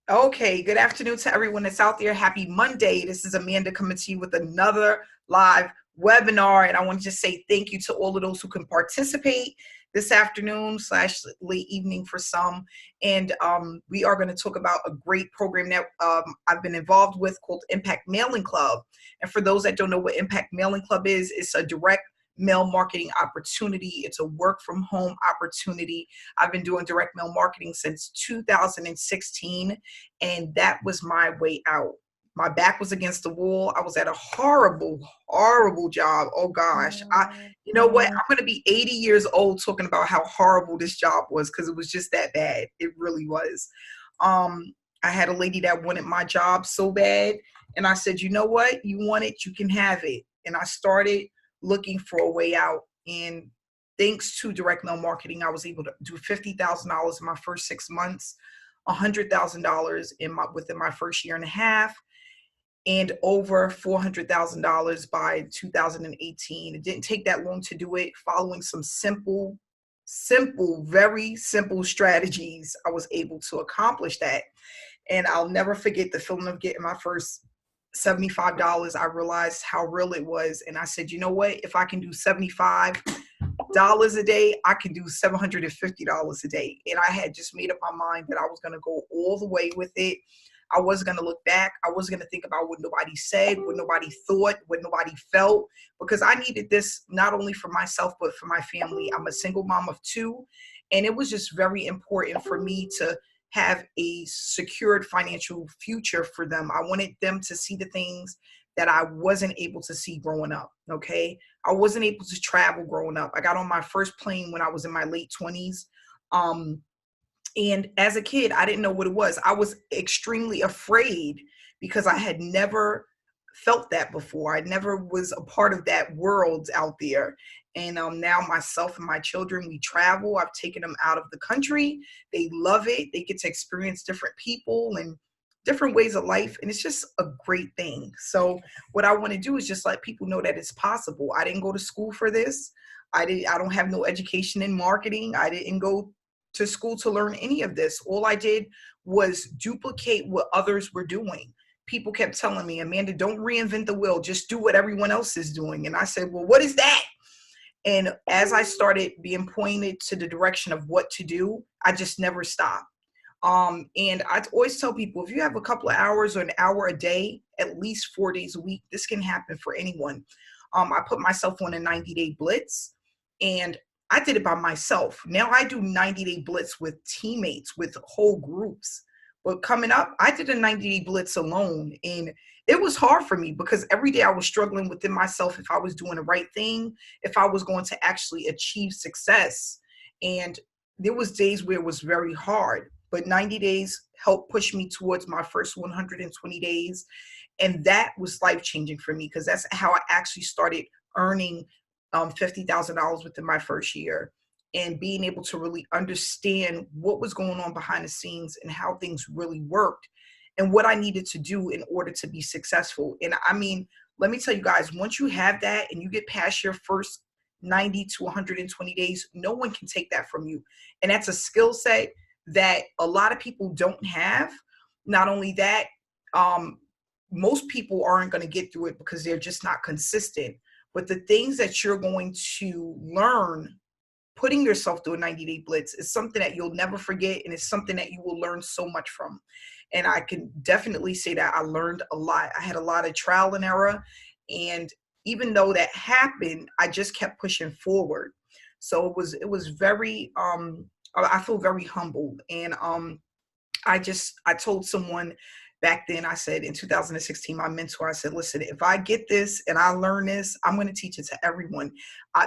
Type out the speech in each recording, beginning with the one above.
Okay, good afternoon to everyone that's out there. Happy Monday. This is Amanda coming to you with another live webinar. And I want to just say thank you to all of those who can participate this afternoon slash late evening for some. And we are going to talk about a great program that I've been involved with called Impact Mailing Club. And for those that don't know what Impact Mailing Club is, it's a direct mail marketing opportunity. It's a work from home opportunity. I've been doing direct mail marketing since 2016, and that was my way out. My back was against the wall. I was at a horrible, horrible job. Oh gosh. You know what? I'm going to be 80 years old talking about how horrible this job was because it was just that bad. It really was. I had a lady that wanted my job so bad. And I said, you know what? You want it, you can have it. And I started looking for a way out. And thanks to direct mail marketing, I was able to do $50,000 in my first 6 months, $100,000 within my first year and a half, and over $400,000 by 2018. It didn't take that long to do it. Following some simple, very simple strategies, I was able to accomplish that. And I'll never forget the feeling of getting my first $75. I realized how real it was. And I said, you know what? If I can do $75 a day, I can do $750 a day. And I had just made up my mind that I was going to go all the way with it. I wasn't going to look back. I wasn't going to think about what nobody said, what nobody thought, what nobody felt, because I needed this not only for myself, but for my family. I'm a single mom of two, and it was just very important for me to have a secured financial future for them. I wanted them to see the things that I wasn't able to see growing up, okay? I wasn't able to travel growing up. I got on my first plane when I was in my late 20s. And as a kid, I didn't know what it was. I was extremely afraid because I had never felt that before. I never was a part of that world out there. And now myself and my children, we travel. I've taken them out of the country. They love it. They get to experience different people and different ways of life. And it's just a great thing. So what I want to do is just let people know that it's possible. I didn't go to school for this. I don't have no education in marketing. I didn't go to school to learn any of this. All I did was duplicate what others were doing. People kept telling me, Amanda, don't reinvent the wheel. Just do what everyone else is doing. And I said, well, what is that? And as I started being pointed to the direction of what to do, I just never stopped. And I always tell people, if you have a couple of hours or an hour a day, at least 4 days a week, this can happen for anyone. I put myself on a 90-day blitz, and I did it by myself. Now I do 90-day blitz with teammates, with whole groups. But coming up, I did a 90-day blitz alone. And it was hard for me because every day I was struggling within myself if I was doing the right thing, if I was going to actually achieve success. And there was days where it was very hard. But 90 days helped push me towards my first 120 days. And that was life-changing for me because that's how I actually started earning $50,000 within my first year, and being able to really understand what was going on behind the scenes and how things really worked and what I needed to do in order to be successful. And I mean, let me tell you guys, once you have that and you get past your first 90 to 120 days, no one can take that from you. And that's a skill set that a lot of people don't have. Not only that, most people aren't going to get through it because they're just not consistent. But the things that you're going to learn putting yourself through a 90-day blitz is something that you'll never forget, and it's something that you will learn so much from. And I can definitely say that I learned a lot. I had a lot of trial and error, and even though that happened, I just kept pushing forward. So it was very I feel very humbled. And I told someone back then, I said in 2016, my mentor, I said, listen, if I get this and I learn this, I'm going to teach it to everyone.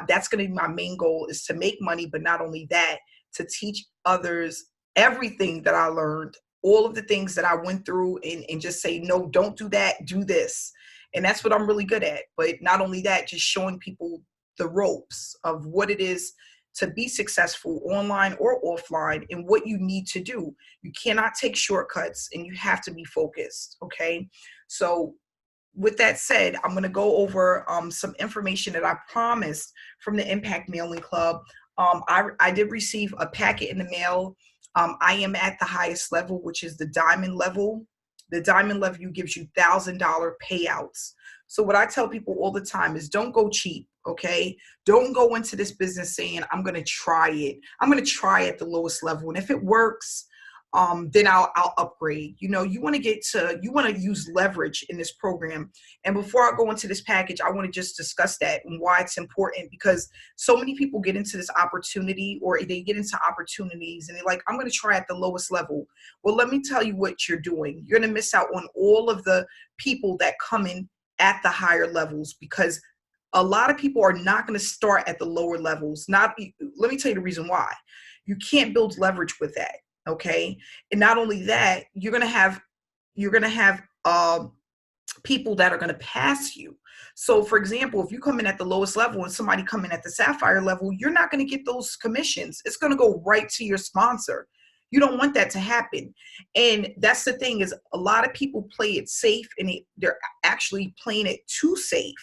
That's going to be my main goal, is to make money. But not only that, to teach others everything that I learned, all of the things that I went through, and just say, no, don't do that, do this. And that's what I'm really good at. But not only that, just showing people the ropes of what it is to be successful online or offline and what you need to do. You cannot take shortcuts, and you have to be focused. Okay. So with that said, I'm going to go over some information that I promised from the Impact Mailing Club. I did receive a packet in the mail I am at the highest level, which is the diamond level. The diamond level gives you $1,000 payouts. So what I tell people all the time is don't go cheap, okay? Don't go into this business saying, I'm going to try it. I'm going to try at the lowest level. And if it works, then I'll upgrade. You know, you want to use leverage in this program. And before I go into this package, I want to just discuss that and why it's important, because so many people get into this opportunity, or they get into opportunities and they're like, I'm going to try at the lowest level. Well, let me tell you what you're doing. You're going to miss out on all of the people that come in at the higher levels, because a lot of people are not going to start at the lower levels. Let me tell you the reason why. You can't build leverage with that. Okay. And not only that, you're going to have people that are going to pass you. So for example, if you come in at the lowest level and somebody come in at the sapphire level, you're not going to get those commissions. It's going to go right to your sponsor. You don't want that to happen. And that's the thing, is a lot of people play it safe, and they're actually playing it too safe.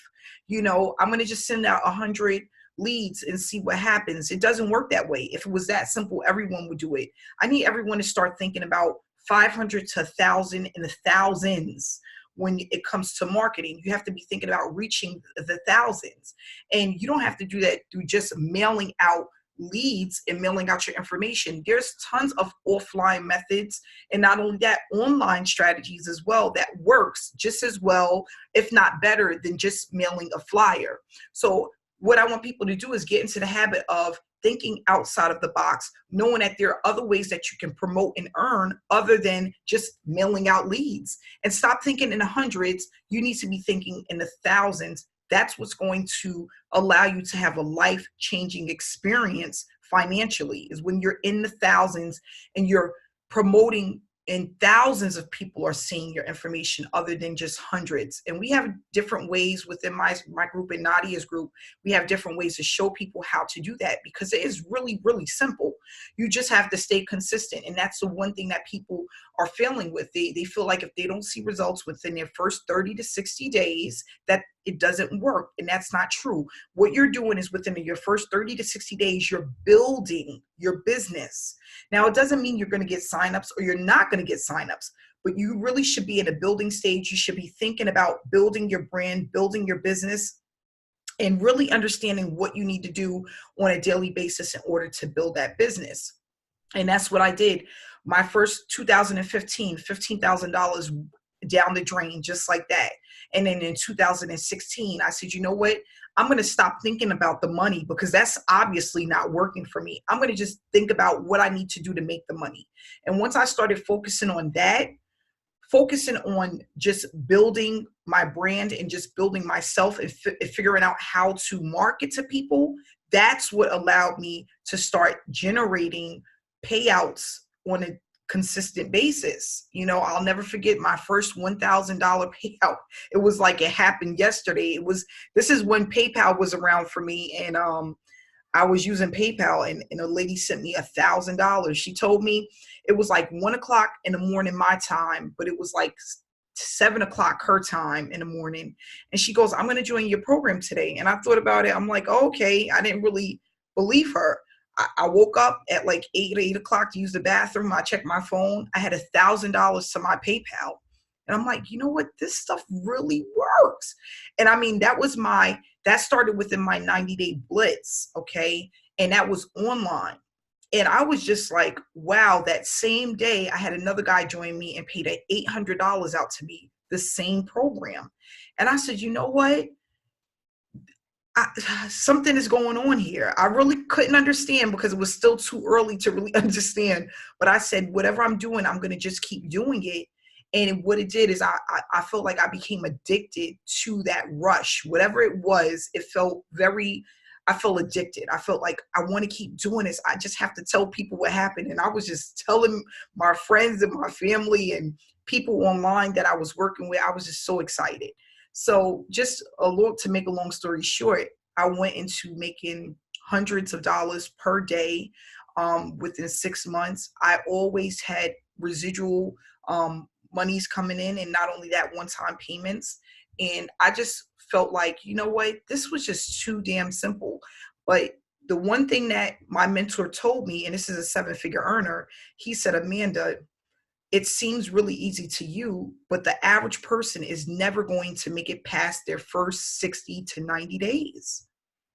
You know, I'm going to just send out 100 leads and see what happens. It doesn't work that way. If it was that simple, everyone would do it. I need everyone to start thinking about 500 to 1,000 and the thousands. When it comes to marketing, you have to be thinking about reaching the thousands. And you don't have to do that through just mailing out leads and mailing out your information. There's tons of offline methods, and not only that, online strategies as well, that works just as well, if not better, than just mailing a flyer. So what I want people to do is get into the habit of thinking outside of the box, knowing that there are other ways that you can promote and earn other than just mailing out leads. And stop thinking in the hundreds. You need to be thinking in the thousands. That's what's going to allow you to have a life-changing experience financially, is when you're in the thousands and you're promoting, and thousands of people are seeing your information other than just hundreds. And we have different ways within my group and Nadia's group. We have different ways to show people how to do that, because it is really, really simple. You just have to stay consistent. And that's the one thing that people are failing with. They feel like if they don't see results within their first 30 to 60 days, that it doesn't work. And that's not true. What you're doing is within your first 30 to 60 days, you're building your business. Now, it doesn't mean you're going to get signups or you're not going to get signups, but you really should be at a building stage. You should be thinking about building your brand, building your business, and really understanding what you need to do on a daily basis in order to build that business. And that's what I did. My first 2015, $15,000 down the drain, just like that. And then in 2016, I said, you know what? I'm going to stop thinking about the money, because that's obviously not working for me. I'm going to just think about what I need to do to make the money. And once I started focusing on that, focusing on just building my brand and just building myself and figuring out how to market to people, that's what allowed me to start generating payouts on a consistent basis. You know, I'll never forget my first $1,000 payout. It was like it happened yesterday. This is when PayPal was around for me, and I was using PayPal, and a lady sent me $1,000. She told me it was like 1 o'clock in the morning my time, but it was like 7 o'clock her time in the morning. And she goes, I'm going to join your program today. And I thought about it. I'm like, oh, okay. I didn't really believe her. I woke up at like 8 o'clock to use the bathroom. I checked my phone. I had $1,000 to my PayPal. And I'm like, you know what? This stuff really works. And I mean, that started within my 90-day blitz. Okay. And that was online. And I was just like, wow, that same day I had another guy join me and paid $800 out to me, the same program. And I said, you know what? Something is going on here. I really couldn't understand, because it was still too early to really understand. But I said, whatever I'm doing, I'm going to just keep doing it. And what it did is I felt like I became addicted to that rush. Whatever it was, I felt addicted. I felt like I want to keep doing this. I just have to tell people what happened. And I was just telling my friends and my family and people online that I was working with. I was just so excited. So just to make a long story short, I went into making hundreds of dollars per day within 6 months. I always had residual monies coming in, and not only that, one-time payments. And I just felt like, you know what, this was just too damn simple. But the one thing that my mentor told me, and this is a 7-figure earner, he said, Amanda, it seems really easy to you, but the average person is never going to make it past their first 60 to 90 days.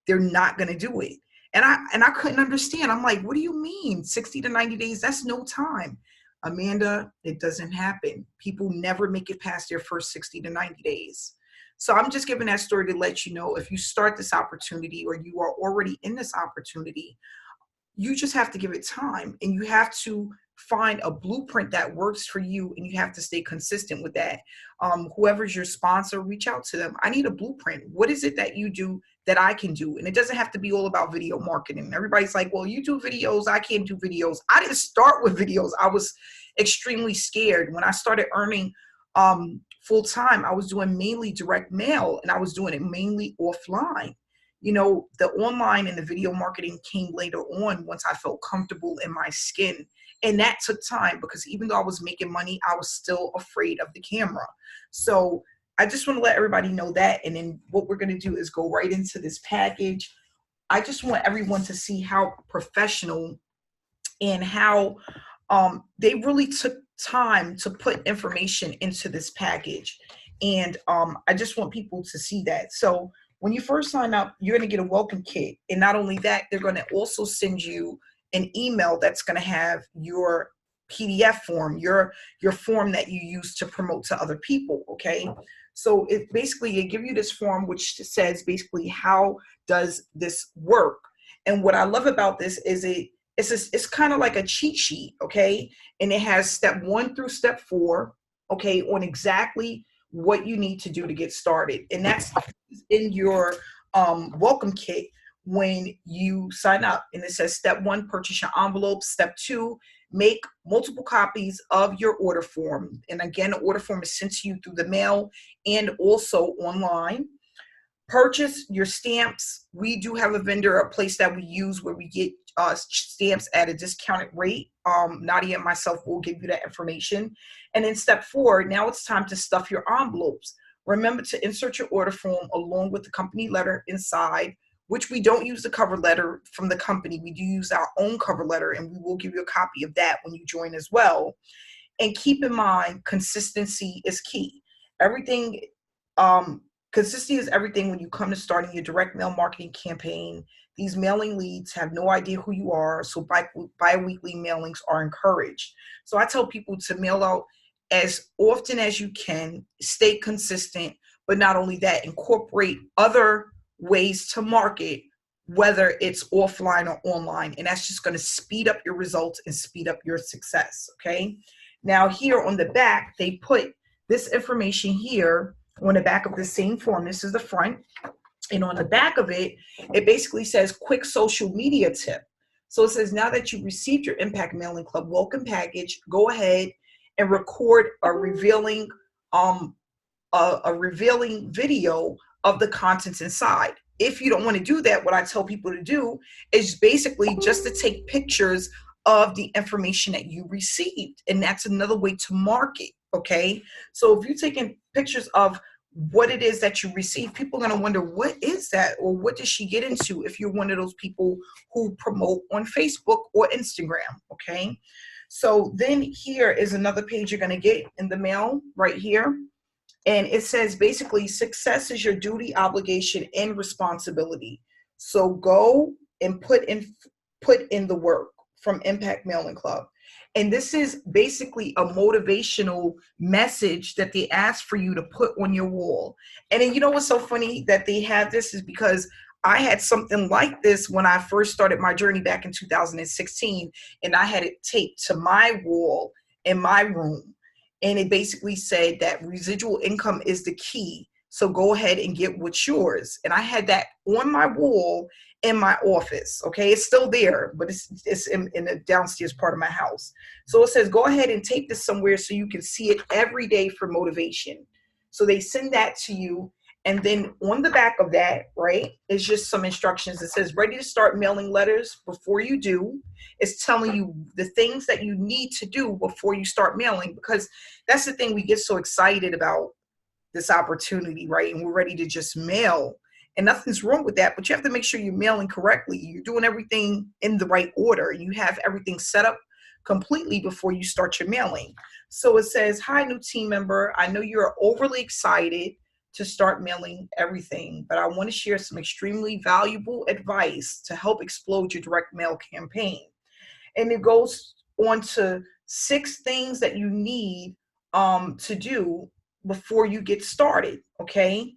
They're not going to do it. And I couldn't understand. I'm like, what do you mean 60 to 90 days? That's no time. Amanda, it doesn't happen. People never make it past their first 60 to 90 days. So I'm just giving that story to let you know, if you start this opportunity or you are already in this opportunity, you just have to give it time, and you have to find a blueprint that works for you, and you have to stay consistent with that. Whoever's your sponsor, reach out to them. I need a blueprint. What is it that you do that I can do? And it doesn't have to be all about video marketing. Everybody's like, well, you do videos, I can't do videos. I didn't start with videos. I was extremely scared. When I started earning full time, I was doing mainly direct mail, and I was doing it mainly offline. You know, the online and the video marketing came later on, once I felt comfortable in my skin. And that took time, because even though I was making money, I was still afraid of the camera. So I just want to let everybody know that. And then what we're going to do is go right into this package. I just want everyone to see how professional and how they really took time to put information into this package. And I just want people to see that. So when you first sign up, you're going to get a welcome kit. And not only that, they're going to also send you an email that's going to have your PDF form, your form that you use to promote to other people. Okay. So it basically, they give you this form, which says basically, how does this work? And what I love about this is it's kind of like a cheat sheet. Okay. And it has step 1 through step 4. Okay. On exactly what you need to do to get started. And that's in your welcome kit when you sign up. And it says step 1, purchase your envelope. Step 2, make multiple copies of your order form. And again, the order form is sent to you through the mail and also online. Purchase your stamps. We do have a vendor, a place that we use where we get stamps at a discounted rate. Nadia and myself will give you that information. And then step 4, now it's time to stuff your envelopes. Remember to insert your order form along with the company letter inside, which we don't use the cover letter from the company. We do use our own cover letter, and we will give you a copy of that when you join as well. And keep in mind, consistency is key. Everything, consistency is everything when you come to starting your direct mail marketing campaign. These mailing leads have no idea who you are, so bi-weekly mailings are encouraged. So I tell people to mail out as often as you can, stay consistent, but not only that, incorporate other ways to market, whether it's offline or online. And that's just going to speed up your results and speed up your success. Okay. Now here on the back, they put this information here on the back of the same form. This is the front. And on the back of it, it basically says quick social media tip. So it says, now that you've received your Impact Mailing Club welcome package, go ahead and record a revealing video of the contents inside. If you don't want to do that, what I tell people to do is basically just to take pictures of the information that you received. And that's another way to market. Okay. So if you're taking pictures of what it is that you receive, people are going to wonder, what is that? Or what does she get into? If you're one of those people who promote on Facebook or Instagram. Okay. So then here is another page you're going to get in the mail right here. And it says basically, success is your duty, obligation, and responsibility. So go and put in the work from Impact Mailing Club. And this is basically a motivational message that they ask for you to put on your wall. And then, you know what's so funny that they have this is because I had something like this when I first started my journey back in 2016, and I had it taped to my wall in my room. And it basically said that residual income is the key. So go ahead and get what's yours. And I had that on my wall in my office. Okay, it's still there, but it's in the downstairs part of my house. So it says, go ahead and tape this somewhere so you can see it every day for motivation. So they send that to you. And then on the back of that, right, is just some instructions. It says, ready to start mailing letters before you do. It's telling you the things that you need to do before you start mailing, because that's the thing, we get so excited about this opportunity, right? And we're ready to just mail. And nothing's wrong with that, but you have to make sure you're mailing correctly. You're doing everything in the right order. You have everything set up completely before you start your mailing. So it says, hi, new team member. I know you're overly excited to start mailing everything, but I want to share some extremely valuable advice to help explode your direct mail campaign. And it goes on to 6 things that you need to do before you get started, okay?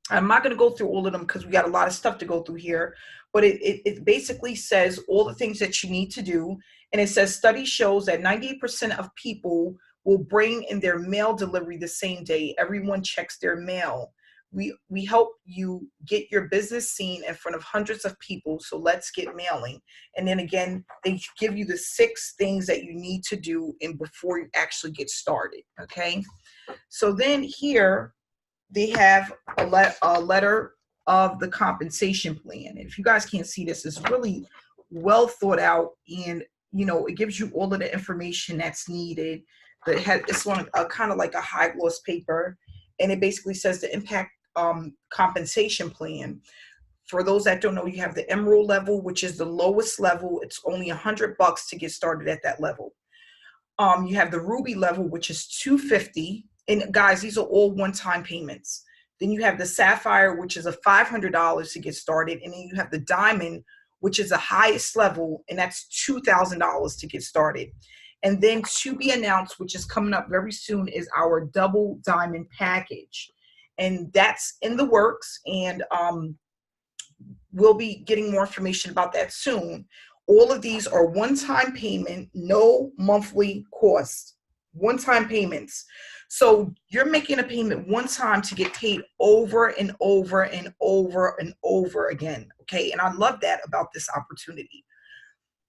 I'm not going to go through all of them because we got a lot of stuff to go through here, but it basically says all the things that you need to do. And it says study shows that 98% of people will bring in their mail delivery the same day. Everyone checks their mail. We help you get your business seen in front of hundreds of people. So let's get mailing. And then again, they give you the 6 things that you need to do and before you actually get started. Okay. So then here, they have a letter of the compensation plan. And if you guys can't see this, it's really well thought out, and it gives you all of the information that's needed. It's on a kind of like a high gloss paper, and it basically says the impact compensation plan. For those that don't know, you have the emerald level, which is the lowest level. It's only $100 to get started at that level. You have the ruby level, which is $250. And guys, these are all one-time payments. Then you have the sapphire, which is a $500 to get started. And then you have the diamond, which is the highest level, and that's $2,000 to get started. And then to be announced, which is coming up very soon, is our double diamond package. And that's in the works, and we'll be getting more information about that soon. All of these are one-time payment, no monthly cost, one-time payments. So you're making a payment one time to get paid over and over and over and over again. Okay. And I love that about this opportunity.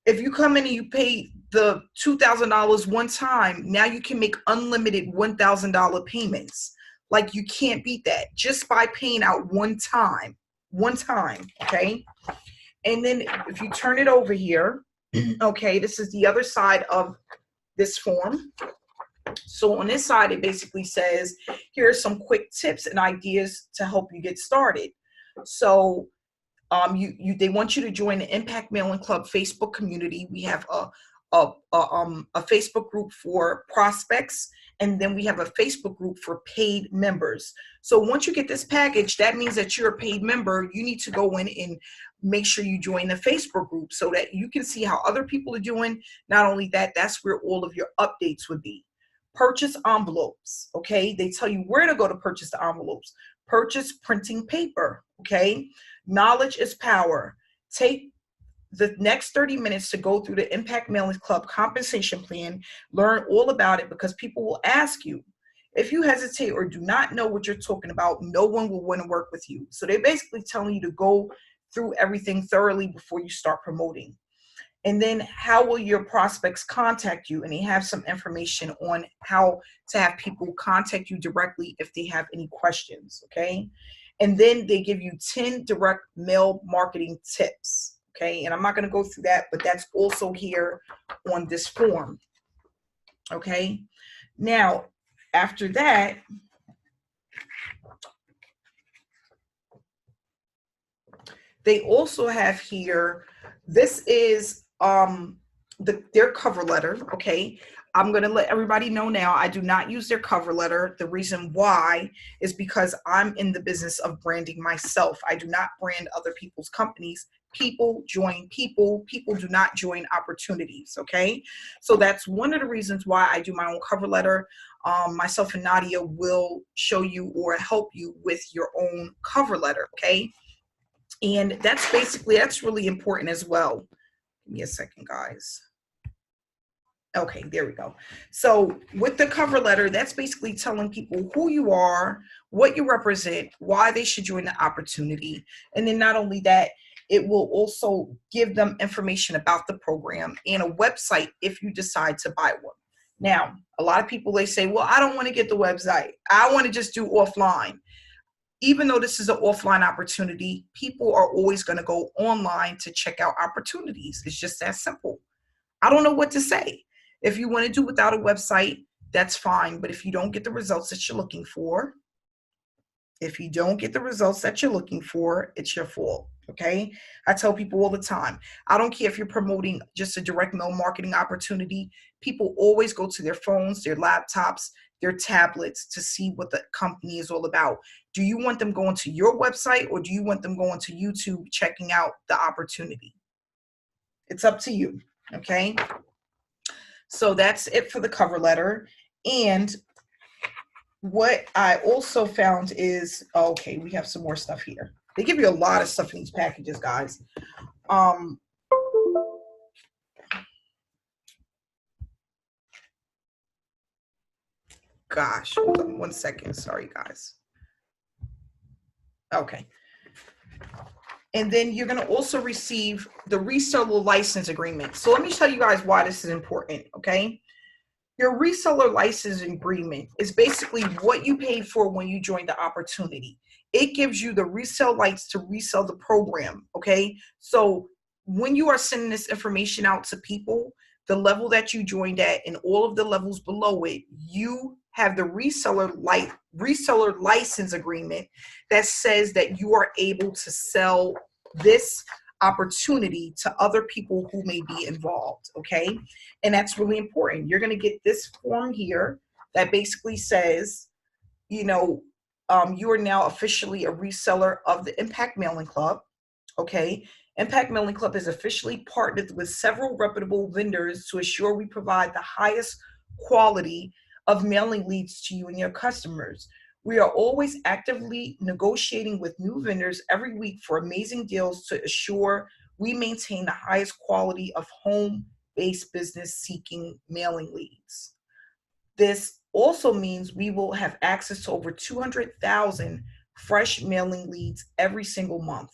If you come in and you pay the $2,000 one time, now you can make unlimited $1,000 payments. Like, you can't beat that just by paying out one time. Okay. And then if you turn it over here, okay, this is the other side of this form. So on this side, it basically says, here are some quick tips and ideas to help you get started. So they want you to join the Impact Mailing Club Facebook community. We have a Facebook group for prospects, and then we have a Facebook group for paid members. So once you get this package, that means that you're a paid member. You need to go in and make sure you join the Facebook group so that you can see how other people are doing. Not only that, that's where all of your updates would be. Purchase envelopes, okay? They tell you where to go to purchase the envelopes. Purchase printing paper, okay? Knowledge is power. Take the next 30 minutes to go through the Impact Mailing Club compensation plan. Learn all about it, because people will ask you. If you hesitate or do not know what you're talking about, no one will want to work with you. So they're basically telling you to go through everything thoroughly before you start promoting. And then how will your prospects contact you? And they have some information on how to have people contact you directly if they have any questions, okay? And then they give you 10 direct mail marketing tips, okay? And I'm not going to go through that, but that's also here on this form, okay? Now, after that, they also have here, this is their cover letter, okay? I'm going to let everybody know now, I do not use their cover letter. The reason why is because I'm in the business of branding myself. I do not brand other people's companies. People join people. People do not join opportunities, okay? So that's one of the reasons why I do my own cover letter. Myself and Nadia will show you or help you with your own cover letter, okay? And that's really important as well. Give me a second, guys. Okay, there we go. So with the cover letter, that's basically telling people who you are, what you represent, why they should join the opportunity. And then not only that, it will also give them information about the program and a website if you decide to buy one. Now, a lot of people, they say, well, I don't want to get the website. I want to just do offline. Even though this is an offline opportunity, people are always going to go online to check out opportunities. It's just that simple. I don't know what to say. If you want to do without a website, that's fine. But if you don't get the results that you're looking for, If you don't get the results that you're looking for, it's your fault. Okay. I tell people all the time, I don't care if you're promoting just a direct mail marketing opportunity. People always go to their phones, their laptops, their tablets to see what the company is all about. Do you want them going to your website, or do you want them going to YouTube checking out the opportunity? It's up to you. Okay. So that's it for the cover letter. And what I also found is, okay, we have some more stuff here. They give you a lot of stuff in these packages, guys. Gosh, hold on 1 second. Sorry, guys. Okay. And then you're going to also receive the reseller license agreement. So let me tell you guys why this is important, okay? Your reseller license agreement is basically what you paid for when you joined the opportunity. It gives you the resale rights to resell the program, okay? So when you are sending this information out to people, the level that you joined at and all of the levels below it, you have the reseller license agreement that says that you are able to sell this opportunity to other people who may be involved, okay? And that's really important. You're going to get this form here that basically says, you know, you are now officially a reseller of the Impact Mailing Club, okay? Impact Mailing Club is officially partnered with several reputable vendors to assure we provide the highest quality of mailing leads to you and your customers. We are always actively negotiating with new vendors every week for amazing deals to assure we maintain the highest quality of home-based business seeking mailing leads. This also means we will have access to over 200,000 fresh mailing leads every single month.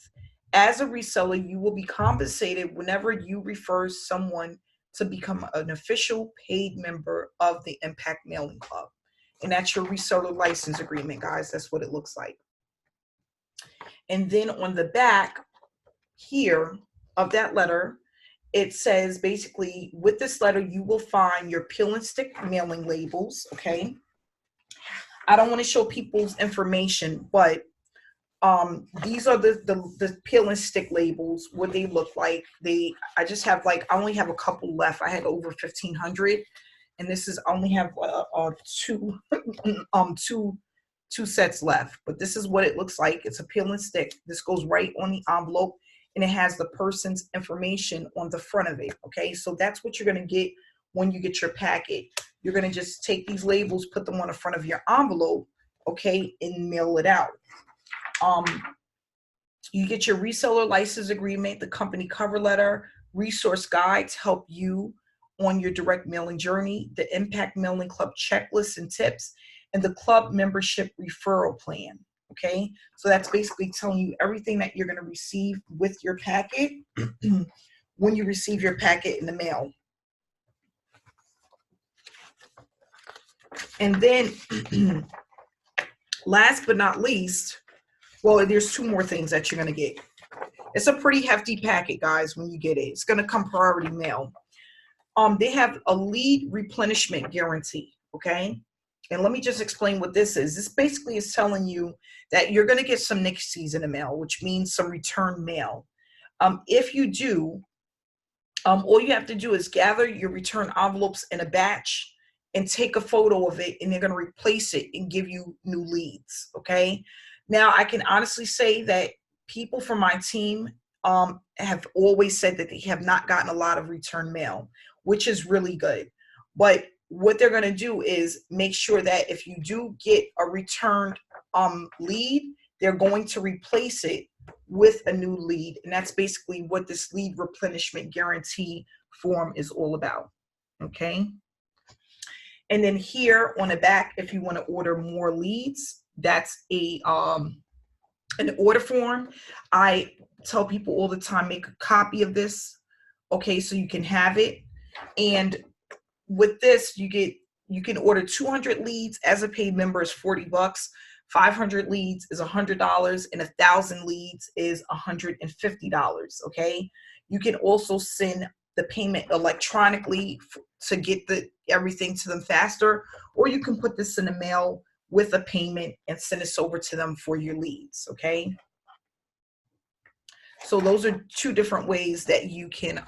As a reseller, you will be compensated whenever you refer someone to become an official paid member of the Impact Mailing Club. And that's your reseller license agreement, guys. That's what it looks like. And then on the back here of that letter, it says basically, with this letter, you will find your peel and stick mailing labels, okay? I don't want to show people's information, but these are the peel and stick labels, what they look like. I just have I only have a couple left. I had over 1,500, and this is, I only have two two sets left, but this is what it looks like. It's a peel and stick. This goes right on the envelope, and it has the person's information on the front of it, okay? So that's what you're going to get when you get your packet. You're going to just take these labels, put them on the front of your envelope, okay, and mail it out. You get your reseller license agreement, the company cover letter, resource guide to help you on your direct mailing journey, the Impact Mailing Club checklist and tips, and the club membership referral plan, okay? So that's basically telling you everything that you're going to receive with your packet when you receive your packet in the mail. And then last but not least, well, there's two more things that you're going to get. It's a pretty hefty packet, guys, when you get it. It's going to come priority mail. They have a lead replenishment guarantee, okay? And let me just explain what this is. This basically is telling you that you're going to get some nixies in the mail, which means some return mail. If you do, all you have to do is gather your return envelopes in a batch and take a photo of it, and they're going to replace it and give you new leads, okay? Now, I can honestly say that people from my team have always said that they have not gotten a lot of return mail, which is really good. But what they're going to do is make sure that if you do get a returned lead, they're going to replace it with a new lead. And that's basically what this lead replenishment guarantee form is all about, okay? And then here on the back, if you want to order more leads, that's an order form. I tell people all the time, make a copy of this, okay, so you can have it. And with this, you can order 200 leads as a paid member is $40, 500 leads is $100, and 1,000 leads is $150, okay? You can also send the payment electronically to get everything to them faster, or you can put this in the mail with a payment and send this over to them for your leads. Okay. So those are two different ways that you can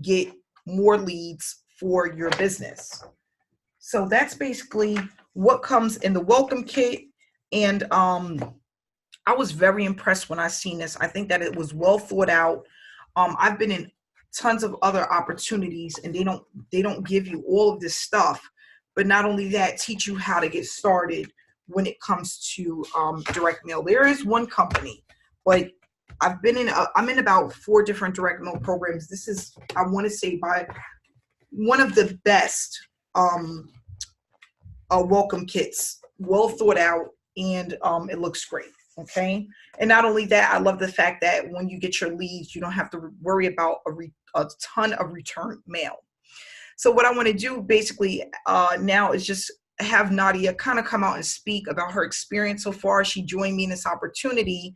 get more leads for your business. So that's basically what comes in the welcome kit. And I was very impressed when I seen this. I think that it was well thought out. I've been in tons of other opportunities, and they don't give you all of this stuff, but not only that, teach you how to get started when it comes to direct mail. There is one company, but I'm in about 4 different direct mail programs. This is, I want to say, by one of the best welcome kits, well thought out, and it looks great. Okay. And not only that, I love the fact that when you get your leads, you don't have to worry about a ton of return mail. So what I want to do basically now is just have Nadia kind of come out and speak about her experience so far. She joined me in this opportunity.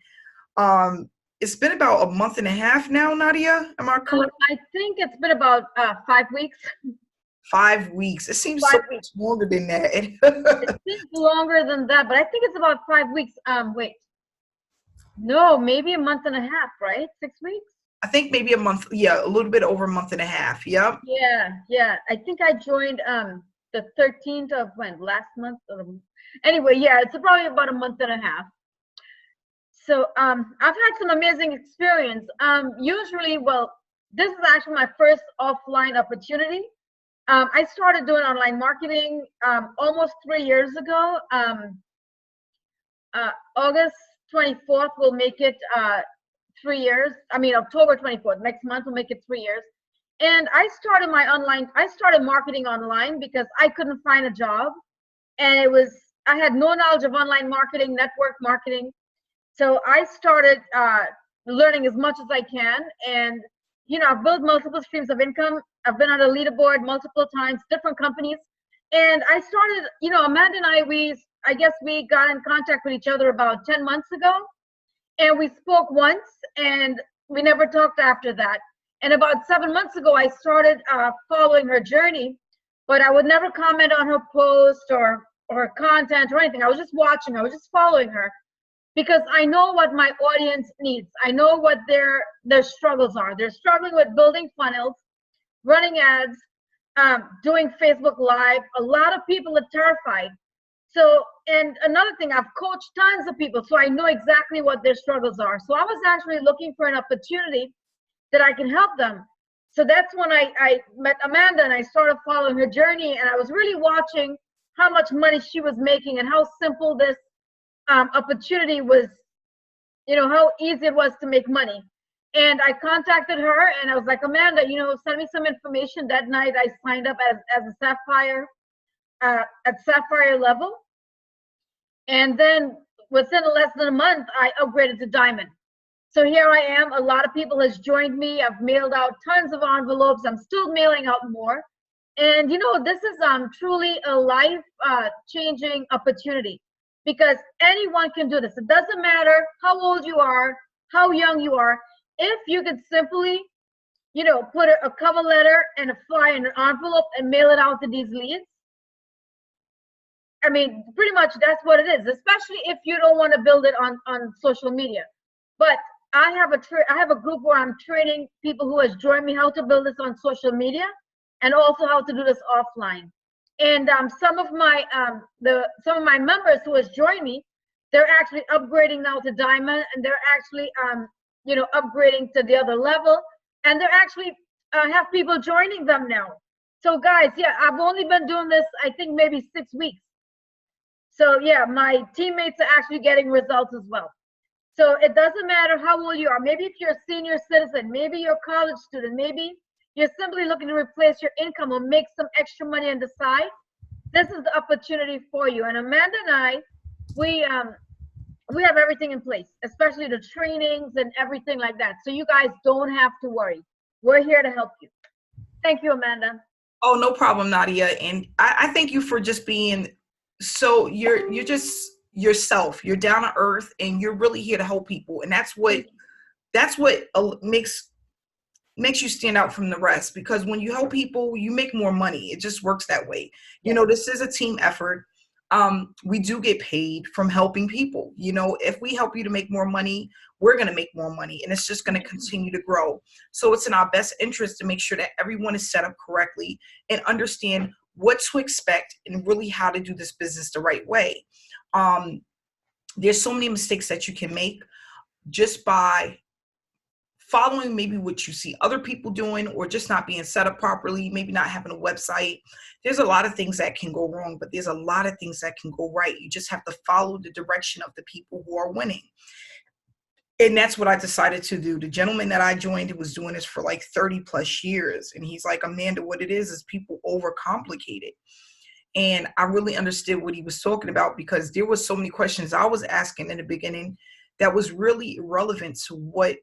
It's been about a month and a half now, Nadia. Am I correct? I think it's been about 5 weeks. 5 weeks. It seems so much longer than that. It seems longer than that, but I think it's about 5 weeks. Wait. No, maybe a month and a half, right? 6 weeks? I think maybe a month. Yeah, a little bit over a month and a half. Yep. Yeah. I think I joined the 13th of when? Last month? Anyway, yeah, it's probably about a month and a half. So I've had some amazing experience. Usually, well, this is actually my first offline opportunity. I started doing online marketing almost 3 years ago. August 24th will make it 3 years. I mean, October 24th, next month will make it 3 years. And I started marketing online because I couldn't find a job. And I had no knowledge of online marketing, network marketing. So I started learning as much as I can. And, I've built multiple streams of income. I've been on a leaderboard multiple times, different companies. And I started, Amanda and I guess we got in contact with each other about 10 months ago. And we spoke once and we never talked after that. And about 7 months ago, I started following her journey, but I would never comment on her post or content or anything. I was just watching. I was just following her because I know what my audience needs. I know what their struggles are. They're struggling with building funnels, running ads, doing Facebook Live. A lot of people are terrified. So, and another thing, I've coached tons of people, so I know exactly what their struggles are. So I was actually looking for an opportunity that I can help them. So that's when I met Amanda and I started following her journey, and I was really watching how much money she was making and how simple this opportunity was, how easy it was to make money. And I contacted her and I was like, Amanda, send me some information. That night I signed up as a Sapphire, at Sapphire level. And then within less than a month, I upgraded to Diamond. So here I am. A lot of people has joined me. I've mailed out tons of envelopes. I'm still mailing out more. And this is truly a life changing opportunity because anyone can do this. It doesn't matter how old you are, how young you are. If you could simply, put a cover letter and a flyer in an envelope and mail it out to these leads. I mean, pretty much that's what it is, especially if you don't want to build it on social media. But I have a group where I'm training people who has joined me how to build this on social media and also how to do this offline. And some of my members who has joined me, they're actually upgrading now to Diamond, and they're actually upgrading to the other level, and they're actually have people joining them now. So guys, yeah, I've only been doing this, I think maybe 6 weeks. So yeah, my teammates are actually getting results as well. So it doesn't matter how old you are. Maybe if you're a senior citizen, maybe you're a college student, maybe you're simply looking to replace your income or make some extra money on the side. This is the opportunity for you. And Amanda and I, we have everything in place, especially the trainings and everything like that. So you guys don't have to worry. We're here to help you. Thank you, Amanda. Oh, no problem, Nadia. And I thank you for just being so you're just yourself. You're down to earth and you're really here to help people. And that's what makes you stand out from the rest, because when you help people, you make more money. It just works that way. This is a team effort. We do get paid from helping people. You know, if we help you to make more money, we're going to make more money, and it's just going to continue to grow. So it's in our best interest to make sure that everyone is set up correctly and understand what to expect and really how to do this business the right way. There's so many mistakes that you can make just by following maybe what you see other people doing, or just not being set up properly, maybe not having a website. There's a lot of things that can go wrong, but there's a lot of things that can go right. You just have to follow the direction of the people who are winning. And that's what I decided to do. The gentleman that I joined was doing this for like 30 plus years. And he's like, Amanda, what it is people overcomplicate it. And I really understood what he was talking about, because there was so many questions I was asking in the beginning that was really irrelevant to what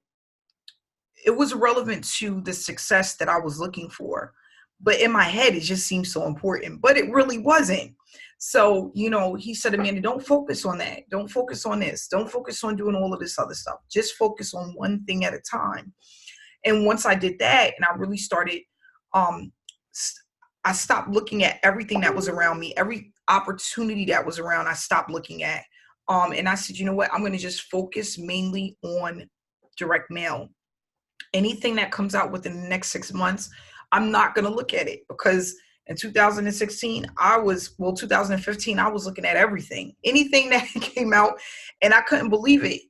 it was relevant to the success that I was looking for. But in my head, it just seemed so important, but it really wasn't. So, you know, he said, Amanda, don't focus on that. Don't focus on this. Don't focus on doing all of this other stuff. Just focus on one thing at a time. And once I did that, and I really started, I stopped looking at everything that was around me, every opportunity that was around, I stopped looking at. And I said, you know what, I'm going to just focus mainly on direct mail. Anything that comes out within the next 6 months, I'm not going to look at it, because in 2015, I was looking at everything, anything that came out, and I couldn't believe it.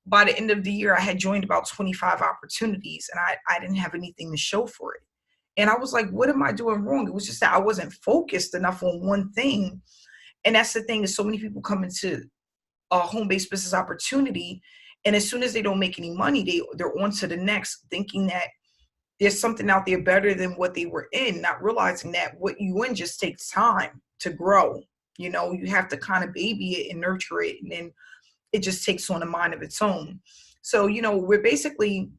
By the end of the year, I had joined about 25 opportunities, and I didn't have anything to show for it. And I was like, what am I doing wrong? It was just that I wasn't focused enough on one thing. And that's the thing, is so many people come into a home-based business opportunity, and as soon as they don't make any money, they're on to the next, thinking that there's something out there better than what they were in, not realizing that what you in just takes time to grow. You know, you have to kind of baby it and nurture it, and then it just takes on a mind of its own. So, you know, we're basically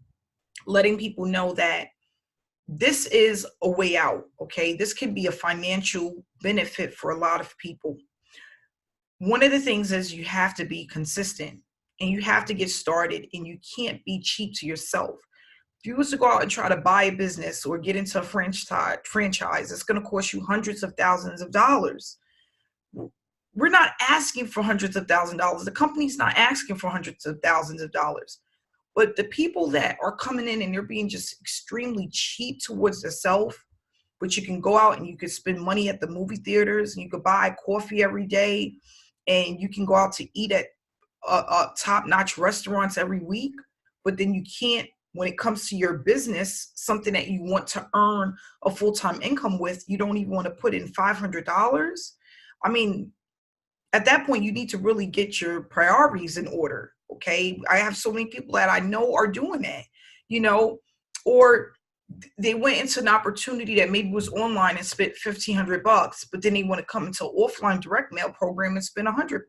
letting people know that this is a way out, okay? This can be a financial benefit for a lot of people. One of the things is you have to be consistent, and you have to get started, and you can't be cheap to yourself. If you was to go out and try to buy a business or get into a franchise, it's going to cost you hundreds of thousands of dollars. We're not asking for hundreds of thousands of dollars. The company's not asking for hundreds of thousands of dollars. But the people that are coming in and they're being just extremely cheap towards themselves, but you can go out and you can spend money at the movie theaters, and you could buy coffee every day, and you can go out to eat at top-notch restaurants every week, but then you can't, when it comes to your business, something that you want to earn a full-time income with, you don't even want to put in $500. I mean, at that point, you need to really get your priorities in order, okay? I have so many people that I know are doing that, you know, or they went into an opportunity that maybe was online and spent $1,500, but then they want to come into an offline direct mail program and spend $100.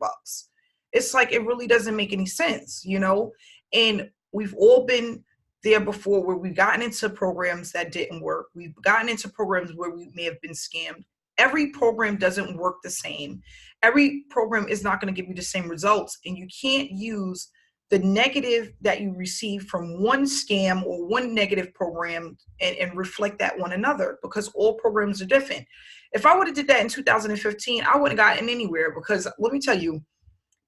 It's like, it really doesn't make any sense, you know? And we've all been there before, where we've gotten into programs that didn't work. We've gotten into programs where we may have been scammed. Every program doesn't work the same. Every program is not going to give you the same results. And you can't use the negative that you receive from one scam or one negative program and reflect that on another, because all programs are different. If I would have did that in 2015, I wouldn't have gotten anywhere, because let me tell you,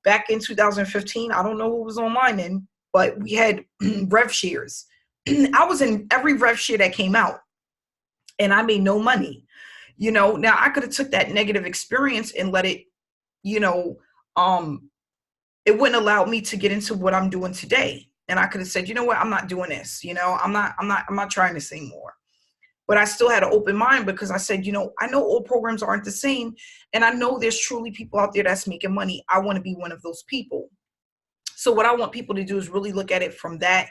back in 2015, I don't know who was online then, but we had rev shares. I was in every rev share that came out, and I made no money. You know, now I could have took that negative experience and let it, you know, it wouldn't allow me to get into what I'm doing today. And I could have said, you know what, I'm not doing this. You know, I'm not trying this anymore. But I still had an open mind, because I said, you know, I know all programs aren't the same. And I know there's truly people out there that's making money. I want to be one of those people. So what I want people to do is really look at it from that,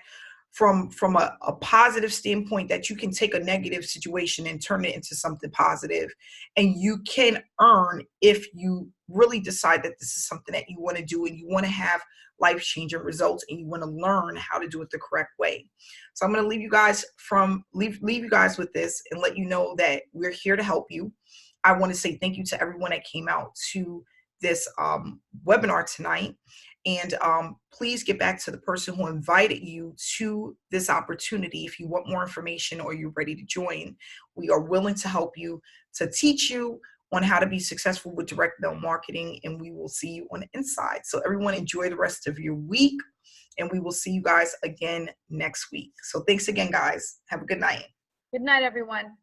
from a positive standpoint, that you can take a negative situation and turn it into something positive. And you can earn if you really decide that this is something that you want to do, and you want to have life-changing results, and you want to learn how to do it the correct way. So I'm going to leave you guys with this, and let you know that we're here to help you. I want to say thank you to everyone that came out to this webinar tonight. And please get back to the person who invited you to this opportunity. If you want more information or you're ready to join, we are willing to help you, to teach you on how to be successful with direct mail marketing, and we will see you on the inside. So everyone, enjoy the rest of your week, and we will see you guys again next week. So thanks again, guys. Have a good night. Good night, everyone.